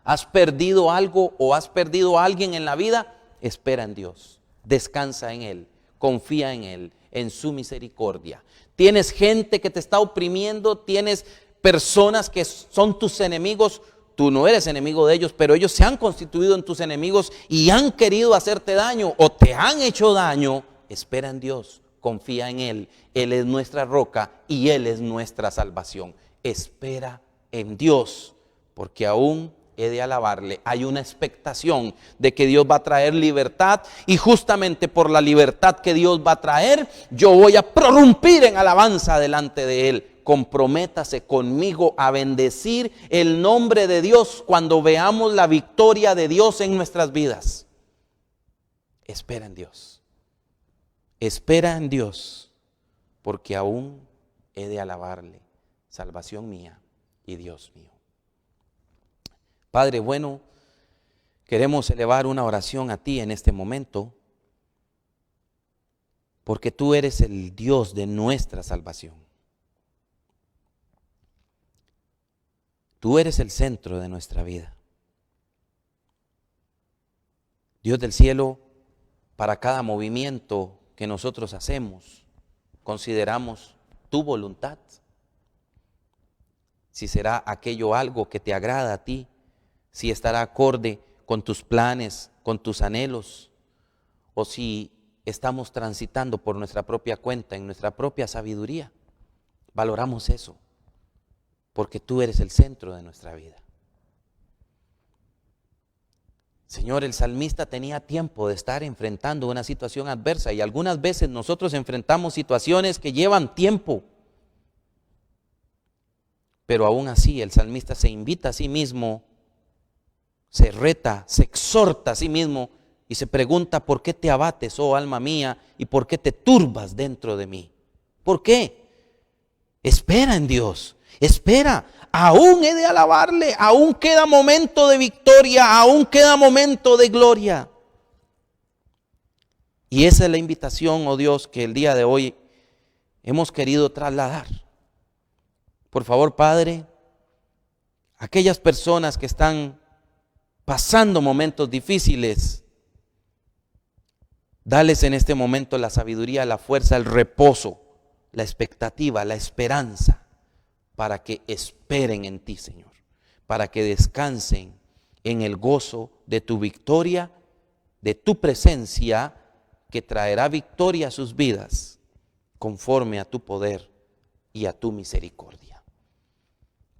¿Has perdido algo o has perdido a alguien en la vida? Espera en Dios. Descansa en Él, confía en Él, en su misericordia. Tienes gente que te está oprimiendo, tienes personas que son tus enemigos. Tú no eres enemigo de ellos, pero ellos se han constituido en tus enemigos y han querido hacerte daño o te han hecho daño. Espera en Dios, confía en Él. Él es nuestra roca y Él es nuestra salvación. Espera en Dios, porque aún he de alabarle. Hay una expectación de que Dios va a traer libertad y justamente por la libertad que Dios va a traer, yo voy a prorrumpir en alabanza delante de Él. Comprométase conmigo a bendecir el nombre de Dios cuando veamos la victoria de Dios en nuestras vidas. Espera en Dios. Espera en Dios, porque aún he de alabarle, salvación mía y Dios mío. Padre bueno, queremos elevar una oración a ti en este momento, porque tú eres el Dios de nuestra salvación. Tú eres el centro de nuestra vida. Dios del cielo, para cada movimiento que nosotros hacemos, consideramos tu voluntad. Si será aquello algo que te agrada a ti, si estará acorde con tus planes, con tus anhelos, o si estamos transitando por nuestra propia cuenta, en nuestra propia sabiduría. Valoramos eso, porque tú eres el centro de nuestra vida. Señor, el salmista tenía tiempo de estar enfrentando una situación adversa y algunas veces nosotros enfrentamos situaciones que llevan tiempo. Pero aún así el salmista se invita a sí mismo, se reta, se exhorta a sí mismo y se pregunta, ¿por qué te abates, oh alma mía, y por qué te turbas dentro de mí? ¿Por qué? Espera en Dios, espera, aún he de alabarle, aún queda momento de victoria, aún queda momento de gloria. Y esa es la invitación, oh Dios, que el día de hoy hemos querido trasladar. Por favor, Padre, aquellas personas que están pasando momentos difíciles, dales en este momento la sabiduría, la fuerza, el reposo, la expectativa, la esperanza, para que esperen en ti, Señor, para que descansen en el gozo de tu victoria, de tu presencia, que traerá victoria a sus vidas, conforme a tu poder y a tu misericordia.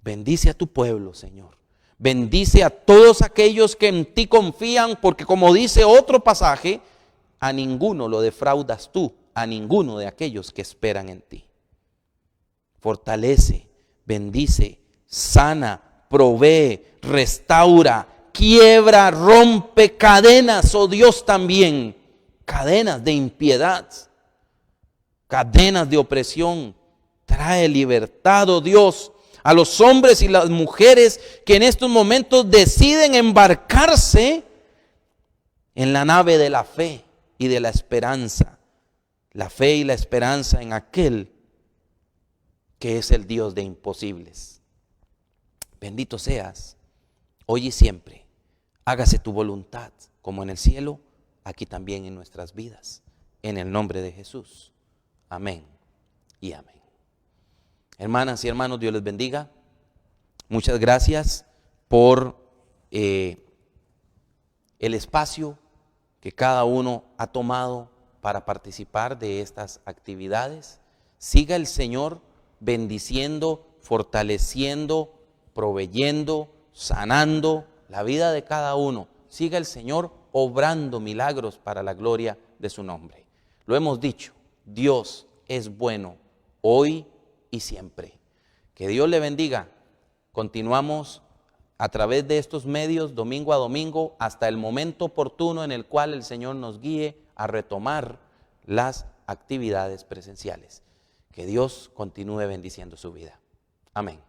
Bendice a tu pueblo, Señor. Bendice a todos aquellos que en ti confían, porque como dice otro pasaje, a ninguno lo defraudas tú, a ninguno de aquellos que esperan en ti. fortalece, bendice, sana, provee, restaura, quiebra, rompe cadenas, oh Dios, también cadenas de impiedad, cadenas de opresión. Trae libertad, oh Dios, a los hombres y las mujeres que en estos momentos deciden embarcarse en la nave de la fe y de la esperanza. La fe y la esperanza en aquel que es el Dios de imposibles. Bendito seas, hoy y siempre. Hágase tu voluntad, como en el cielo, aquí también en nuestras vidas. En el nombre de Jesús. Amén y amén. Hermanas y hermanos, Dios les bendiga. Muchas gracias por el espacio que cada uno ha tomado para participar de estas actividades. Siga el Señor bendiciendo, fortaleciendo, proveyendo, sanando la vida de cada uno. Siga el Señor obrando milagros para la gloria de su nombre. Lo hemos dicho, Dios es bueno hoy y siempre. Que Dios le bendiga. Continuamos a través de estos medios, domingo a domingo, hasta el momento oportuno en el cual el Señor nos guíe a retomar las actividades presenciales. Que Dios continúe bendiciendo su vida. Amén.